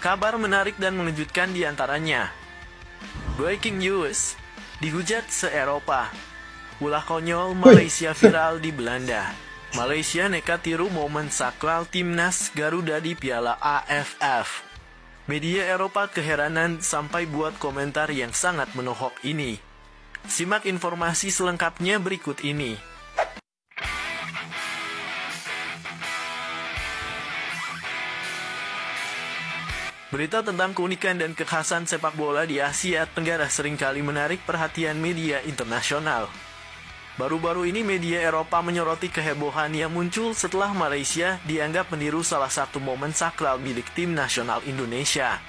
Kabar menarik dan mengejutkan di antaranya. Breaking news, dihujat se-Eropa. Ulah konyol Malaysia viral di Belanda. Malaysia nekat tiru momen sakral timnas Garuda di Piala AFF. Media Eropa keheranan sampai buat komentar yang sangat menohok ini. Simak informasi selengkapnya berikut ini. Berita tentang keunikan dan kekhasan sepak bola di Asia Tenggara seringkali menarik perhatian media internasional. Baru-baru ini media Eropa menyoroti kehebohan yang muncul setelah Malaysia dianggap meniru salah satu momen sakral milik tim nasional Indonesia.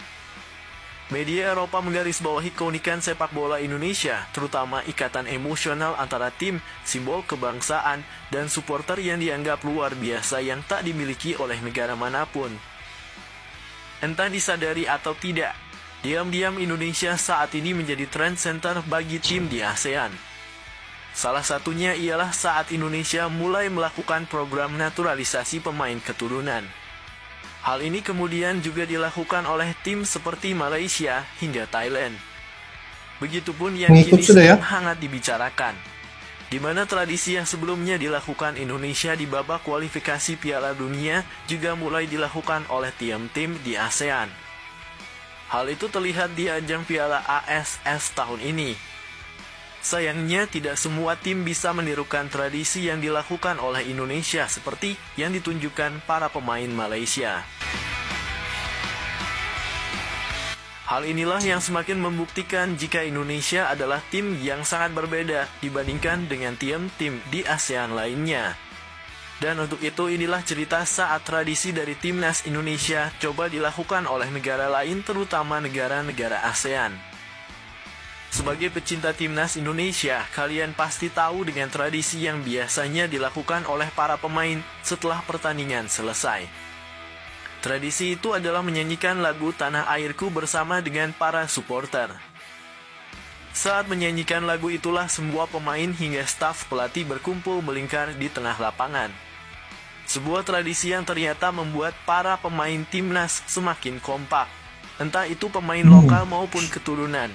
Media Eropa menggarisbawahi keunikan sepak bola Indonesia, terutama ikatan emosional antara tim, simbol kebangsaan, dan supporter yang dianggap luar biasa yang tak dimiliki oleh negara manapun. Entah disadari atau tidak, diam-diam Indonesia saat ini menjadi trend center bagi tim di ASEAN. Salah satunya ialah saat Indonesia mulai melakukan program naturalisasi pemain keturunan. Hal ini kemudian juga dilakukan oleh tim seperti Malaysia hingga Thailand. Begitupun yang kini sedang hangat dibicarakan, di mana tradisi yang sebelumnya dilakukan Indonesia di babak kualifikasi Piala Dunia juga mulai dilakukan oleh tim-tim di ASEAN. Hal itu terlihat di ajang Piala ASS tahun ini. Sayangnya tidak semua tim bisa menirukan tradisi yang dilakukan oleh Indonesia seperti yang ditunjukkan para pemain Malaysia. Hal inilah yang semakin membuktikan jika Indonesia adalah tim yang sangat berbeda dibandingkan dengan tim-tim di ASEAN lainnya. Dan untuk itu inilah cerita saat tradisi dari timnas Indonesia coba dilakukan oleh negara lain, terutama negara-negara ASEAN. Sebagai pecinta timnas Indonesia, kalian pasti tahu dengan tradisi yang biasanya dilakukan oleh para pemain setelah pertandingan selesai. Tradisi itu adalah menyanyikan lagu Tanah Airku bersama dengan para supporter. Saat menyanyikan lagu itulah semua pemain hingga staf pelatih berkumpul melingkar di tengah lapangan. Sebuah tradisi yang ternyata membuat para pemain timnas semakin kompak, entah itu pemain lokal maupun keturunan.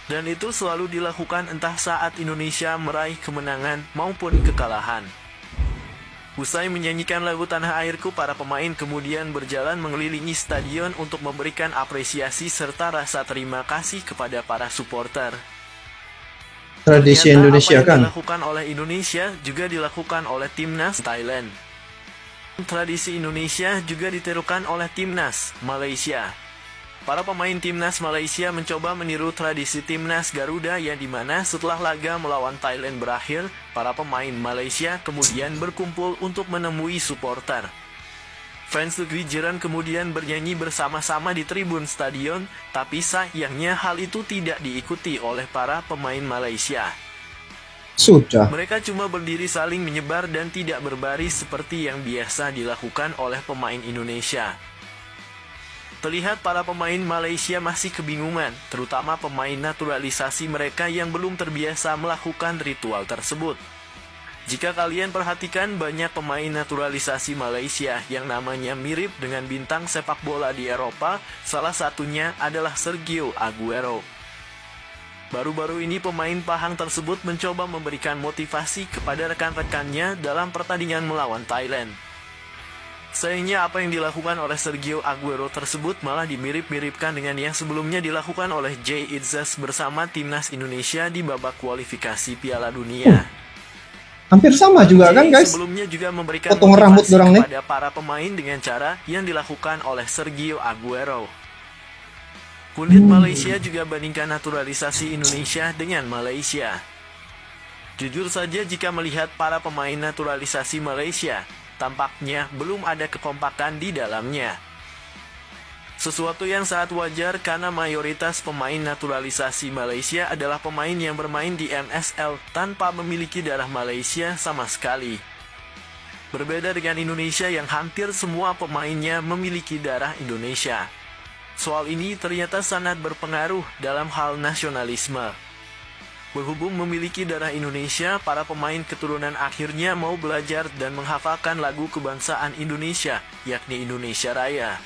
Dan itu selalu dilakukan entah saat Indonesia meraih kemenangan maupun kekalahan. Usai menyanyikan lagu Tanah Airku, para pemain kemudian berjalan mengelilingi stadion untuk memberikan apresiasi serta rasa terima kasih kepada para supporter. Tradisi Ternyata Indonesia apa yang kan dilakukan oleh Indonesia juga dilakukan oleh timnas Thailand. Tradisi Indonesia juga ditirukan oleh timnas Malaysia. Para pemain timnas Malaysia mencoba meniru tradisi timnas Garuda yang dimana setelah laga melawan Thailand berakhir, para pemain Malaysia kemudian berkumpul untuk menemui supporter. Fans negeri jiran kemudian bernyanyi bersama-sama di tribun stadion, tapi sayangnya hal itu tidak diikuti oleh para pemain Malaysia. sudah. Mereka cuma berdiri saling menyebar dan tidak berbaris seperti yang biasa dilakukan oleh pemain Indonesia. Terlihat para pemain Malaysia masih kebingungan, terutama pemain naturalisasi mereka yang belum terbiasa melakukan ritual tersebut. Jika kalian perhatikan, banyak pemain naturalisasi Malaysia yang namanya mirip dengan bintang sepak bola di Eropa, salah satunya adalah Sergio Aguero. Baru-baru ini pemain Pahang tersebut mencoba memberikan motivasi kepada rekan-rekannya dalam pertandingan melawan Thailand. Sayangnya apa yang dilakukan oleh Sergio Aguero tersebut malah dimirip-miripkan dengan yang sebelumnya dilakukan oleh Jay Itzes bersama timnas Indonesia di babak kualifikasi Piala Dunia. Hampir sama juga kan guys. Sebelumnya juga memberikan potong rambut motivasi dorang nih kepada para pemain dengan cara yang dilakukan oleh Sergio Aguero. Kulit Malaysia juga bandingkan naturalisasi Indonesia dengan Malaysia. Jujur saja jika melihat para pemain naturalisasi Malaysia, tampaknya belum ada kekompakan di dalamnya. Sesuatu yang sangat wajar karena mayoritas pemain naturalisasi Malaysia adalah pemain yang bermain di MSL tanpa memiliki darah Malaysia sama sekali. Berbeda dengan Indonesia yang hampir semua pemainnya memiliki darah Indonesia. Soal ini ternyata sangat berpengaruh dalam hal nasionalisme. Berhubung memiliki darah Indonesia, para pemain keturunan akhirnya mau belajar dan menghafalkan lagu kebangsaan Indonesia, yakni Indonesia Raya.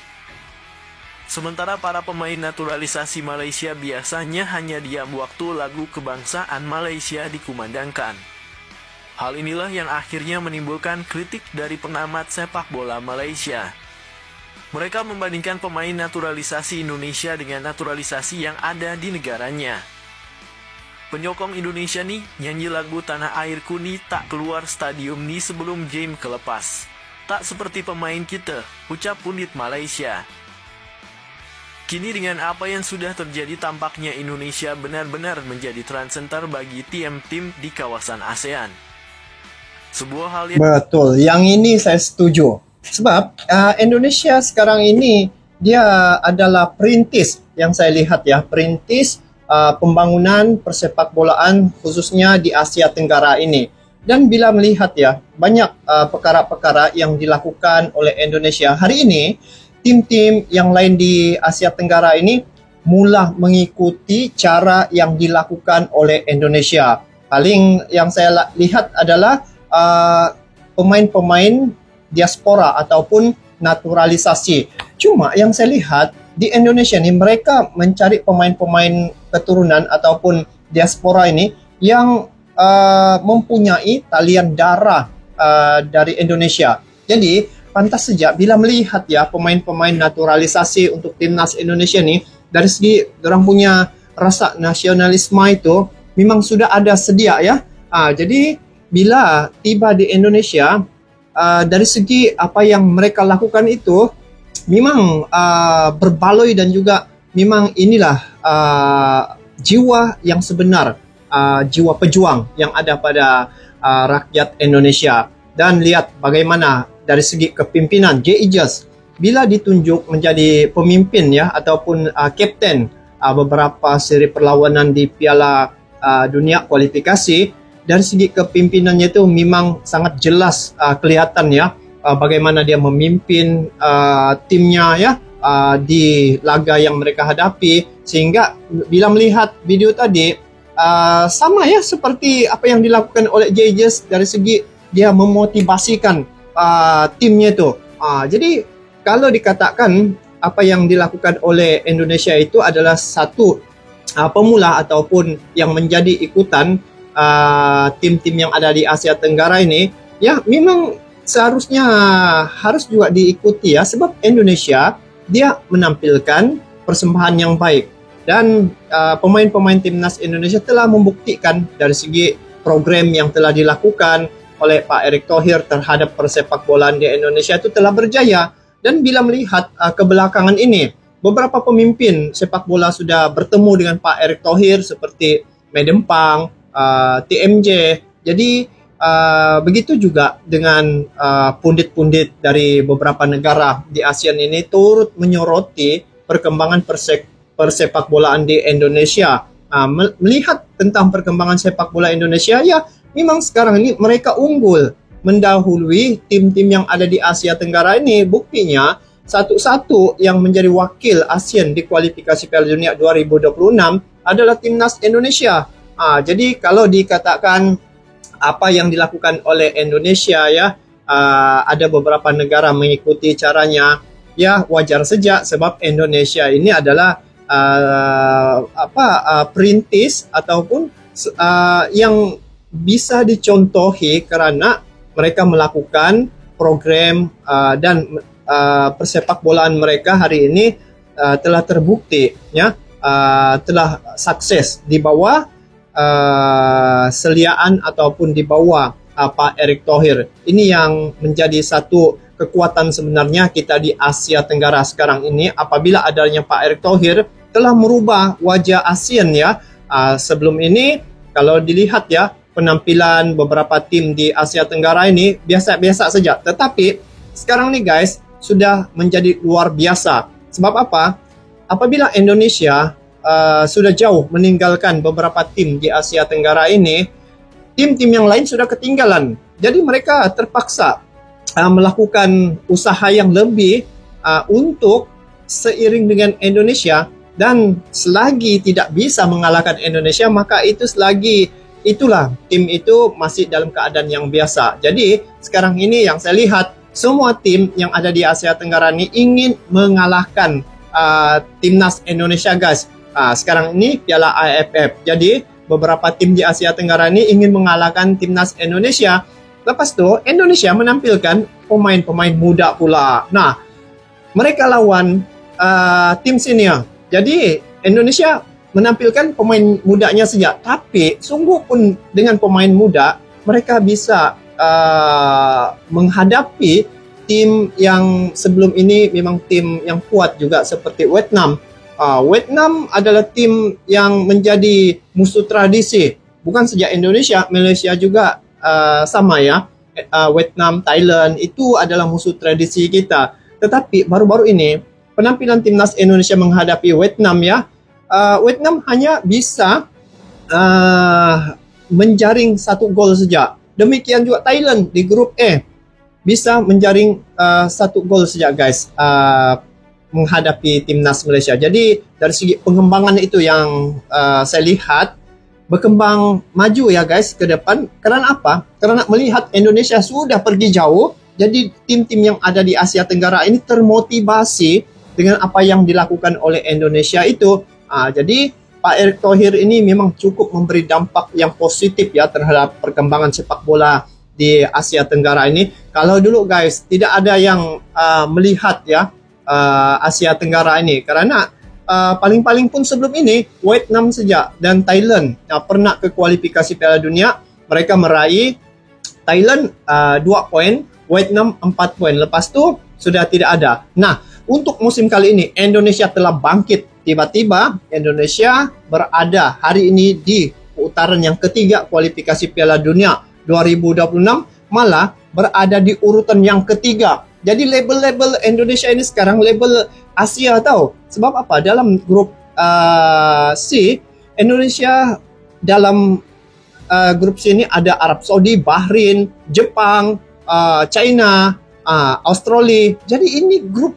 Sementara para pemain naturalisasi Malaysia biasanya hanya diam waktu lagu kebangsaan Malaysia dikumandangkan. Hal inilah yang akhirnya menimbulkan kritik dari pengamat sepak bola Malaysia. Mereka membandingkan pemain naturalisasi Indonesia dengan naturalisasi yang ada di negaranya. Penyokong Indonesia nih nyanyi lagu Tanah Airku nih tak keluar stadium nih sebelum game kelepas. Tak seperti pemain kita, ucap pundit Malaysia. Kini dengan apa yang sudah terjadi tampaknya Indonesia benar-benar menjadi trendsetter bagi tim-tim di kawasan ASEAN. Sebuah hal yang... Betul, yang ini saya setuju. Sebab Indonesia sekarang ini dia adalah perintis yang saya lihat ya, perintis pembangunan persepak bolaan khususnya di Asia Tenggara ini. Dan bila melihat ya, banyak perkara-perkara yang dilakukan oleh Indonesia hari ini, tim-tim yang lain di Asia Tenggara ini mula mengikuti cara yang dilakukan oleh Indonesia. Paling yang saya lihat adalah pemain-pemain diaspora ataupun naturalisasi. Cuma yang saya lihat di Indonesia ini mereka mencari pemain-pemain keturunan ataupun diaspora ini yang mempunyai talian darah dari Indonesia. Jadi pantas saja bila melihat ya pemain-pemain naturalisasi untuk timnas Indonesia ini dari segi orang punya rasa nasionalisme itu memang sudah ada sedia ya. Jadi bila tiba di Indonesia dari segi apa yang mereka lakukan itu memang berbaloi dan juga memang inilah jiwa yang sebenar, jiwa pejuang yang ada pada rakyat Indonesia. Dan lihat bagaimana dari segi kepimpinan J.I.J.A.S bila ditunjuk menjadi pemimpin ya ataupun kapten beberapa seri perlawanan di Piala Dunia kualifikasi, dari segi kepimpinannya itu memang sangat jelas kelihatan ya bagaimana dia memimpin timnya ya di laga yang mereka hadapi, sehingga bila melihat video tadi sama ya seperti apa yang dilakukan oleh J.I.J.A.S dari segi dia memotivasikan timnya itu. Jadi kalau dikatakan apa yang dilakukan oleh Indonesia itu adalah satu pemula ataupun yang menjadi ikutan tim-tim yang ada di Asia Tenggara ini, ya memang seharusnya harus juga diikuti ya, sebab Indonesia dia menampilkan persembahan yang baik dan pemain-pemain timnas Indonesia telah membuktikan dari segi program yang telah dilakukan oleh Pak Erick Thohir terhadap persepak bolaan di Indonesia itu telah berjaya. Dan bila melihat kebelakangan ini beberapa pemimpin sepak bola sudah bertemu dengan Pak Erick Thohir seperti Medempang, TMJ. Jadi begitu juga dengan pundit-pundit dari beberapa negara di ASEAN ini turut menyoroti perkembangan persepak bolaan di Indonesia. Melihat tentang perkembangan sepak bola Indonesia, ya memang sekarang ini mereka unggul mendahului tim-tim yang ada di Asia Tenggara ini. Buktinya satu-satu yang menjadi wakil ASEAN di kualifikasi Piala Dunia 2026 adalah timnas Indonesia. Jadi kalau dikatakan apa yang dilakukan oleh Indonesia ya, ada beberapa negara mengikuti caranya, ya wajar saja sebab Indonesia ini adalah perintis ataupun yang bisa dicontohi karena mereka melakukan program dan persepak bolaan mereka hari ini telah terbukti ya, telah sukses di bawah seliaan ataupun di bawah Pak Erick Thohir. Ini yang menjadi satu kekuatan sebenarnya kita di Asia Tenggara sekarang ini, apabila adanya Pak Erick Thohir telah merubah wajah ASEAN ya. Sebelum ini kalau dilihat ya penampilan beberapa tim di Asia Tenggara ini biasa-biasa saja, tetapi sekarang nih guys sudah menjadi luar biasa. Sebab apa? Apabila Indonesia sudah jauh meninggalkan beberapa tim di Asia Tenggara ini, tim-tim yang lain sudah ketinggalan. Jadi mereka terpaksa melakukan usaha yang lebih untuk seiring dengan Indonesia, dan selagi tidak bisa mengalahkan Indonesia, maka itulah tim itu masih dalam keadaan yang biasa. Jadi sekarang ini yang saya lihat semua tim yang ada di Asia Tenggara ini ingin mengalahkan timnas Indonesia guys. Sekarang ini Piala AFF. Jadi beberapa tim di Asia Tenggara ini ingin mengalahkan timnas Indonesia. Lepas itu Indonesia menampilkan pemain-pemain muda pula. Nah, mereka lawan tim senior. Jadi Indonesia menampilkan pemain mudanya saja. Tapi sungguh pun dengan pemain muda mereka bisa menghadapi tim yang sebelum ini memang tim yang kuat juga seperti Vietnam. Vietnam adalah tim yang menjadi musuh tradisi. Bukan saja Indonesia, Malaysia juga sama ya. Vietnam, Thailand itu adalah musuh tradisi kita. Tetapi baru-baru ini penampilan timnas Indonesia menghadapi Vietnam ya. Vietnam hanya bisa menjaring 1 gol saja. Demikian juga Thailand di grup E bisa menjaring 1 gol saja guys. Menghadapi timnas Malaysia. Jadi dari segi pengembangan itu yang saya lihat berkembang maju ya guys ke depan. Karena apa? Karena melihat Indonesia sudah pergi jauh. Jadi tim-tim yang ada di Asia Tenggara ini termotivasi dengan apa yang dilakukan oleh Indonesia itu. Jadi Pak Erick Thohir ini memang cukup memberi dampak yang positif ya terhadap perkembangan sepak bola di Asia Tenggara ini. Kalau dulu guys tidak ada yang melihat ya Asia Tenggara ini karena paling-paling pun sebelum ini Vietnam saja dan Thailand pernah ke kualifikasi Piala Dunia. Mereka meraih Thailand 2 poin, Vietnam 4 poin. Lepas tu sudah tidak ada. Nah, untuk musim kali ini Indonesia telah bangkit. Tiba-tiba Indonesia berada hari ini di putaran yang ketiga kualifikasi Piala Dunia 2026, malah berada di urutan yang ketiga. Jadi label-label Indonesia ini sekarang label Asia tahu. Sebab apa? Dalam grup C, Indonesia dalam grup C ini ada Arab Saudi, Bahrain, Jepang, China, Australia. Jadi ini grup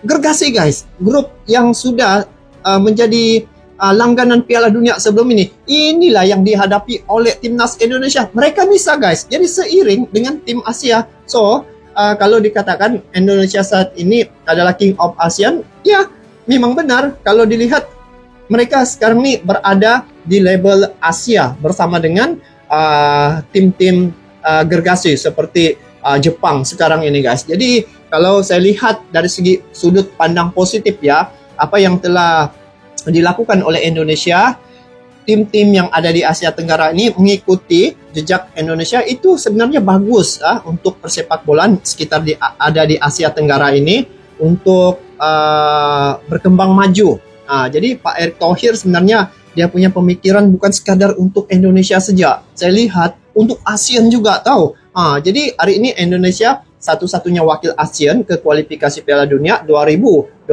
gergasi guys. Grup yang sudah menjadi langganan Piala Dunia sebelum ini. Inilah yang dihadapi oleh timnas Indonesia. Mereka bisa guys. Jadi seiring dengan tim Asia. So, kalau dikatakan Indonesia saat ini adalah King of ASEAN, ya memang benar. Kalau dilihat mereka sekarang ini berada di label Asia bersama dengan tim-tim gergasi seperti Jepang sekarang ini guys. Jadi kalau saya lihat dari segi sudut pandang positif ya, apa yang telah dilakukan oleh Indonesia, tim-tim yang ada di Asia Tenggara ini mengikuti jejak Indonesia itu sebenarnya bagus untuk persepak bolaan sekitar ada di Asia Tenggara ini untuk berkembang maju. Jadi Pak Erick Thohir sebenarnya dia punya pemikiran bukan sekadar untuk Indonesia saja. Saya lihat untuk ASEAN juga tahu. Jadi hari ini Indonesia satu-satunya wakil ASEAN ke kualifikasi Piala Dunia 2026.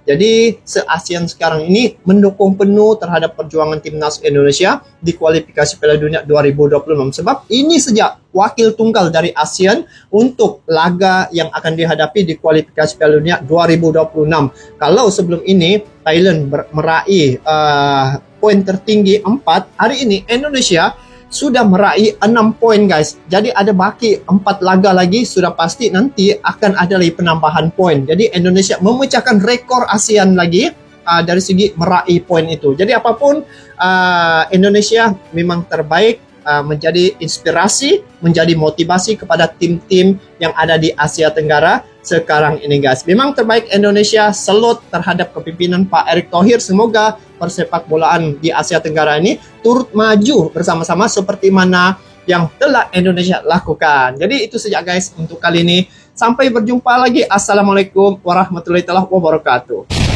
Jadi se-ASEAN sekarang ini mendukung penuh terhadap perjuangan timnas Indonesia di kualifikasi Piala Dunia 2026. Sebab ini sejak wakil tunggal dari ASEAN untuk laga yang akan dihadapi di kualifikasi Piala Dunia 2026. Kalau sebelum ini Thailand meraih poin tertinggi 4, hari ini Indonesia sudah meraih 6 poin guys. Jadi ada baki 4 laga lagi, sudah pasti nanti akan ada lagi penambahan poin. Jadi Indonesia memecahkan rekor ASEAN lagi dari segi meraih poin itu. Jadi apapun Indonesia memang terbaik, menjadi inspirasi, menjadi motivasi kepada tim-tim yang ada di Asia Tenggara sekarang ini guys. Memang terbaik Indonesia, salut terhadap kepimpinan Pak Erick Thohir. Semoga persepak bolaan di Asia Tenggara ini turut maju bersama-sama seperti mana yang telah Indonesia lakukan. Jadi itu saja guys untuk kali ini. Sampai berjumpa lagi. Assalamualaikum warahmatullahi wabarakatuh.